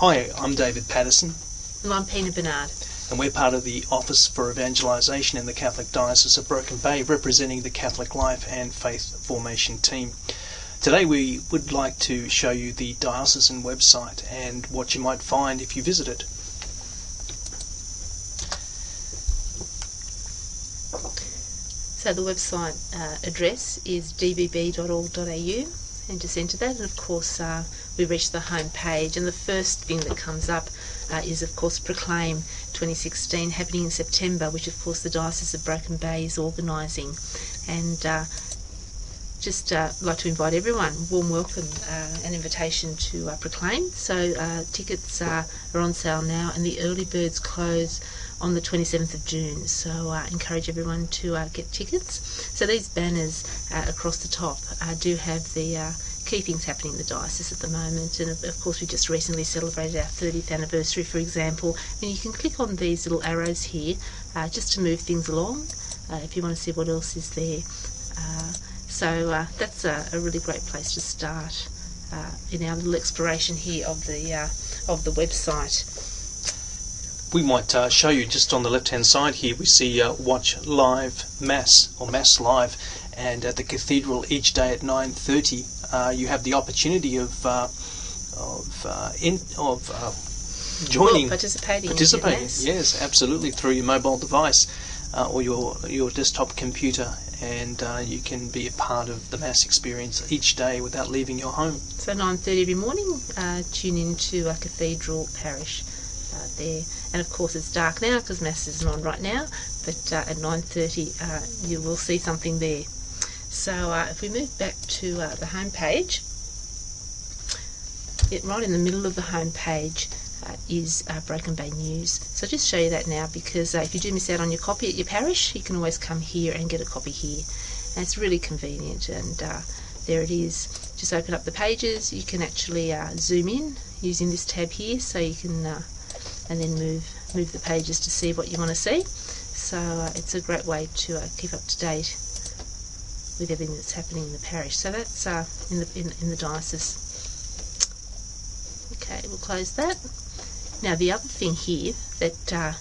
Hi, I'm David Patterson. And I'm Pina Bernard. And we're part of the Office for Evangelization in the Catholic Diocese of Broken Bay, representing the Catholic Life and Faith Formation team. Today we would like to show you the diocesan website and what you might find if you visit it. So the website address is dbb.org.au, and just enter that, and of course we reach the home page, and the first thing that comes up is of course Proclaim 2016, happening in September, which of course the Diocese of Broken Bay is organising. And just like to invite everyone, warm welcome, an invitation to Proclaim. So tickets are on sale now, and the early birds close on the 27th of June, so encourage everyone to get tickets. So these banners across the top do have the key things happening in the diocese at the moment, and of course we just recently celebrated our 30th anniversary, for example, and you can click on these little arrows here just to move things along if you want to see what else is there. So that's a really great place to start in our little exploration here of the website. We might show you just on the left-hand side here. We see Watch Live Mass, or Mass Live, and at the Cathedral each day at 9:30. You have the opportunity of joining, participating. Yes, absolutely, through your mobile device or your desktop computer, and you can be a part of the Mass experience each day without leaving your home. So 9:30 every morning, tune into a Cathedral Parish there, and of course it's dark now because Mass isn't on right now, but at 9:30 you will see something there. So if we move back to the home page, right in the middle of the home page is Broken Bay News. So I'll just show you that now, because if you do miss out on your copy at your parish, you can always come here and get a copy here, and it's really convenient. And there it is. Just open up the pages. You can actually zoom in using this tab here, so you can and then move the pages to see what you want to see. So it's a great way to keep up to date with everything that's happening in the parish. So that's in the diocese. Okay, we'll close that. Now the other thing here that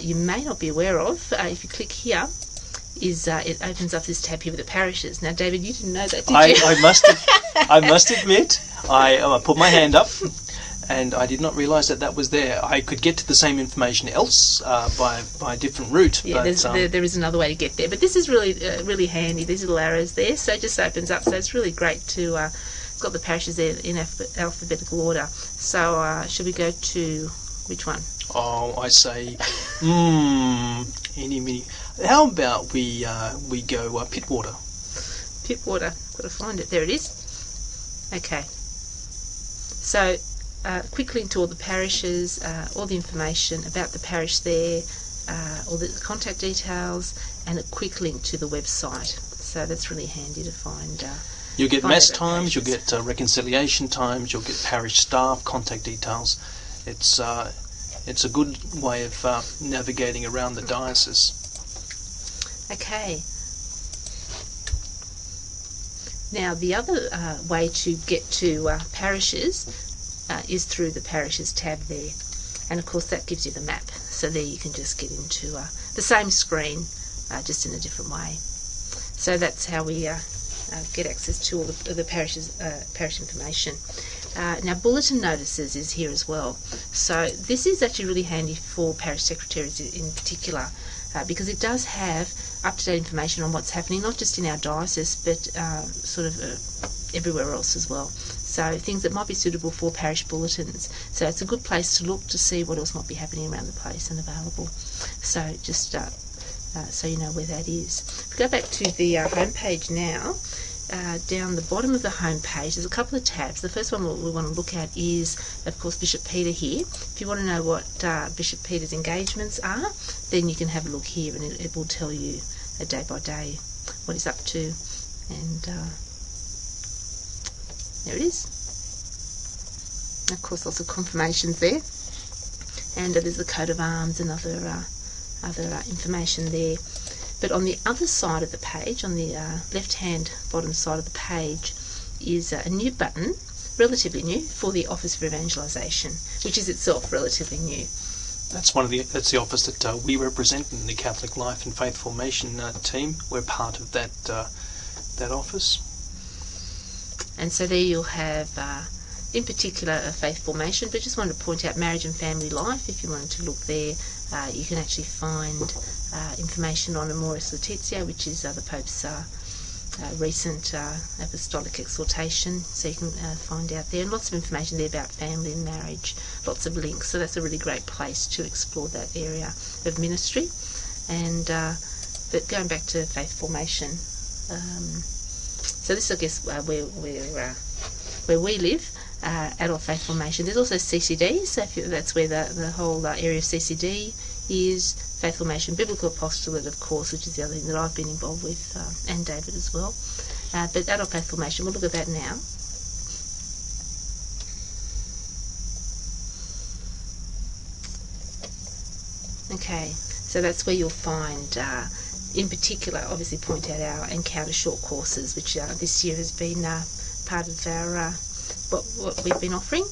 you may not be aware of, if you click here, is it opens up this tab here with the parishes. Now David, you didn't know that, did you? I must admit, I put my hand up, and I did not realise that was there. I could get to the same information else by a different route. Yeah, but there is another way to get there, but this is really handy. These little arrows there, so it just opens up. So it's really great to. It's got the parishes there in alphabetical order. So should we go to which one? Oh, I say, any mini. How about we go Pittwater? Pittwater. Got to find it. There it is. Okay. So. Quick link to all the parishes, all the information about the parish there, all the contact details, and a quick link to the website. So that's really handy to find. You'll get Mass times, you'll get reconciliation times, you'll get parish staff, contact details. It's a good way of navigating around the diocese. Okay. Now the other way to get to parishes is through the parishes tab there, and of course that gives you the map, so there you can just get into the same screen just in a different way. So that's how we get access to all the parish information. Now bulletin notices is here as well, so this is actually really handy for parish secretaries in particular, because it does have up-to-date information on what's happening, not just in our diocese, but sort of everywhere else as well. So things that might be suitable for parish bulletins. So it's a good place to look to see what else might be happening around the place and available. So just so you know where that is. If we go back to the home page now, down the bottom of the home page there's a couple of tabs. The first one we want to look at is, of course, Bishop Peter here. If you want to know what Bishop Peter's engagements are, then you can have a look here, and it will tell you day by day what he's up to. And there it is. And of course, lots of confirmations there. And there's the coat of arms and other information there. But on the other side of the page, on the left-hand bottom side of the page, is a new button relatively new, for the Office for Evangelization, which is itself relatively new. That's the office that we represent in the Catholic Life and Faith Formation team. We're part of that office. And so there you'll have, in particular, a faith formation, but just wanted to point out marriage and family life. If you wanted to look there, you can actually find information on Amoris Laetitia, which is the Pope's recent apostolic exhortation, so you can find out there, and lots of information there about family and marriage, lots of links, so that's a really great place to explore that area of ministry. And but going back to faith formation, so this, I guess, where we live, adult faith formation. There's also CCD, so that's where the whole area of CCD is. Faith formation, biblical apostolate, of course, which is the other thing that I've been involved with, and David as well. But adult faith formation, we'll look at that now. Okay, so that's where you'll find, in particular, obviously point out our Encounter short courses, which this year has been part of our what we've been offering.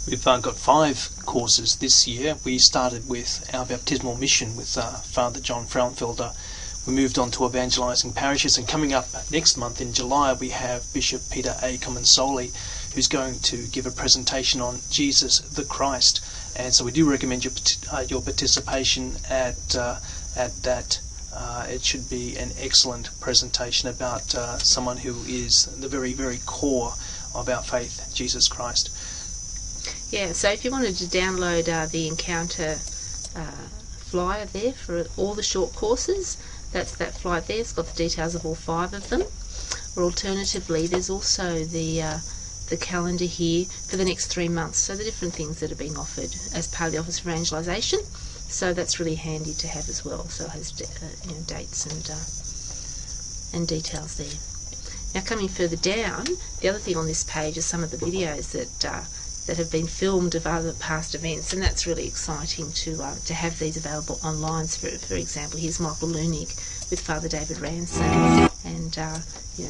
We've got 5 courses this year. We started with our baptismal mission with Father John Frauenfelder. We moved on to evangelising parishes, and coming up next month in July we have Bishop Peter A. Comensoli, who's going to give a presentation on Jesus the Christ. And so we do recommend your participation at that. It should be an excellent presentation about someone who is the very, very core of our faith, Jesus Christ. Yeah, so if you wanted to download the Encounter flyer there for all the short courses, that's that flyer there. It's got the details of all 5 of them. Or alternatively, there's also the calendar here for the next 3 months, so the different things that are being offered as part of the Office for Evangelization. So that's really handy to have as well. So it has dates and details there. Now, coming further down, the other thing on this page is some of the videos that have been filmed of other past events, and that's really exciting to have these available online. For example, here's Michael Lunig with Father David Ransom, and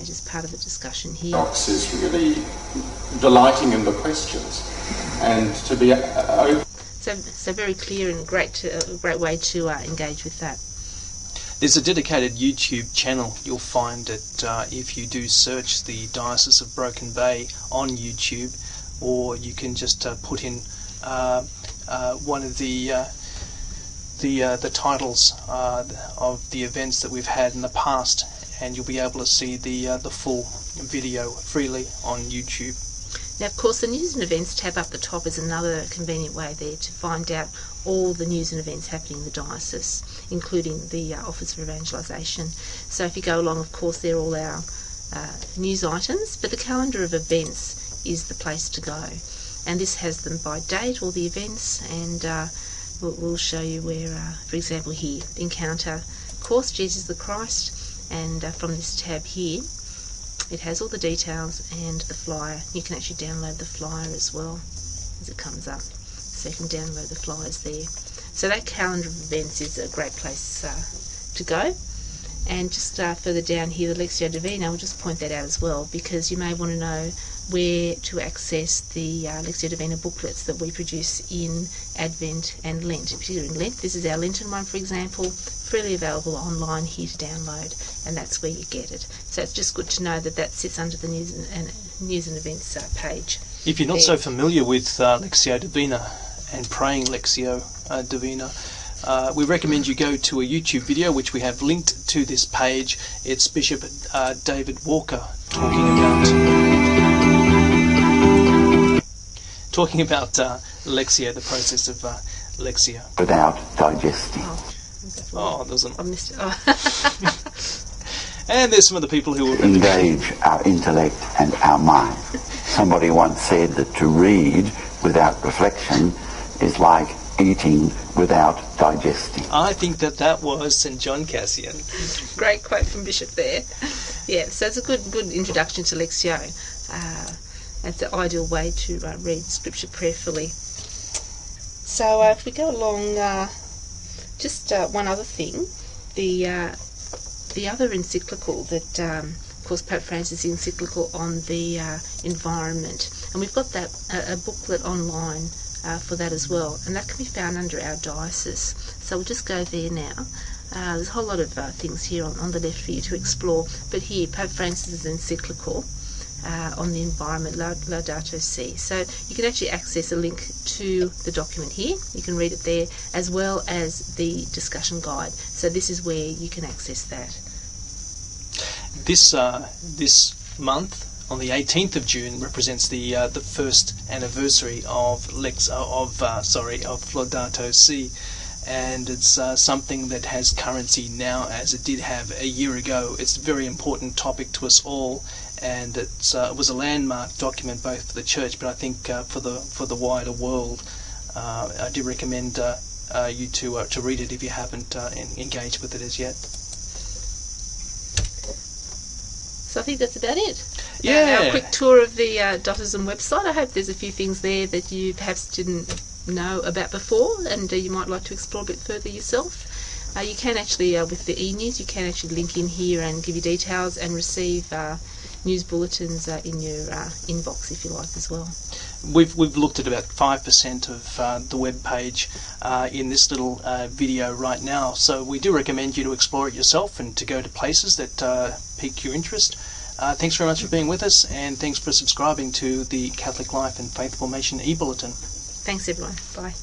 just part of the discussion here. Is really delighting in the questions, and to be open. So very clear and great way to engage with that. There's a dedicated YouTube channel. You'll find it if you do search the Diocese of Broken Bay on YouTube, or you can just put in one of the titles of the events that we've had in the past, and you'll be able to see the full video freely on YouTube. Now, of course, the news and events tab up the top is another convenient way there to find out all the news and events happening in the diocese, including the Office for Evangelisation. So if you go along, of course, they're all our news items, but the calendar of events is the place to go. And this has them by date, all the events, and we'll show you where, for example, here, Encounter course, Jesus the Christ, and from this tab here, it has all the details and the flyer. You can actually download the flyer as well as it comes up, so you can download the flyers there. So that calendar of events is a great place to go. And just further down here, the Lectio Divina, I'll just point that out as well, because you may want to know where to access the Lectio Divina booklets that we produce in Advent and Lent, particularly in Lent. This is our Lenten one, for example, freely available online here to download, and that's where you get it. So it's just good to know that that sits under the news and events page. If you're not so familiar with Lectio Divina and praying Lectio Divina, we recommend you go to a YouTube video which we have linked to this page. It's Bishop David Walker talking about Lectio, the process of Lectio. Without digesting. Oh, there's I missed it. Oh. And there's some of the people who will Engage our intellect and our mind. Somebody once said that to read without reflection is like eating without digesting. I think that was St. John Cassian. Great quote from Bishop there. Yeah, so it's a good introduction to Lectio. It's the ideal way to read Scripture prayerfully. So if we go along, just one other thing, the other encyclical that, of course, Pope Francis' encyclical on the environment, And we've got that a booklet online for that as well, and that can be found under our diocese. So we'll just go there now. There's a whole lot of things here on the left for you to explore, but here Pope Francis' encyclical on the environment, Laudato Si. So you can actually access a link to the document here. You can read it there, as well as the discussion guide. So this is where you can access that. This month, on the 18th of June, represents the first anniversary of Laudato Si, and it's something that has currency now as it did have a year ago. It's a very important topic to us all, and it was a landmark document both for the Church, but I think for the wider world. I do recommend you to read it if you haven't engaged with it as yet. So I think that's about it. Yeah. Our quick tour of the Diocesan website. I hope there's a few things there that you perhaps didn't know about before, and you might like to explore a bit further yourself. You can actually, with the e-news, you can actually link in here and give you details and receive news bulletins in your inbox if you like as well. We've looked at about 5% of the web page in this little video right now, so we do recommend you to explore it yourself and to go to places that pique your interest. Thanks very much for being with us, and thanks for subscribing to the Catholic Life and Faith Formation e-bulletin. Thanks everyone. Bye.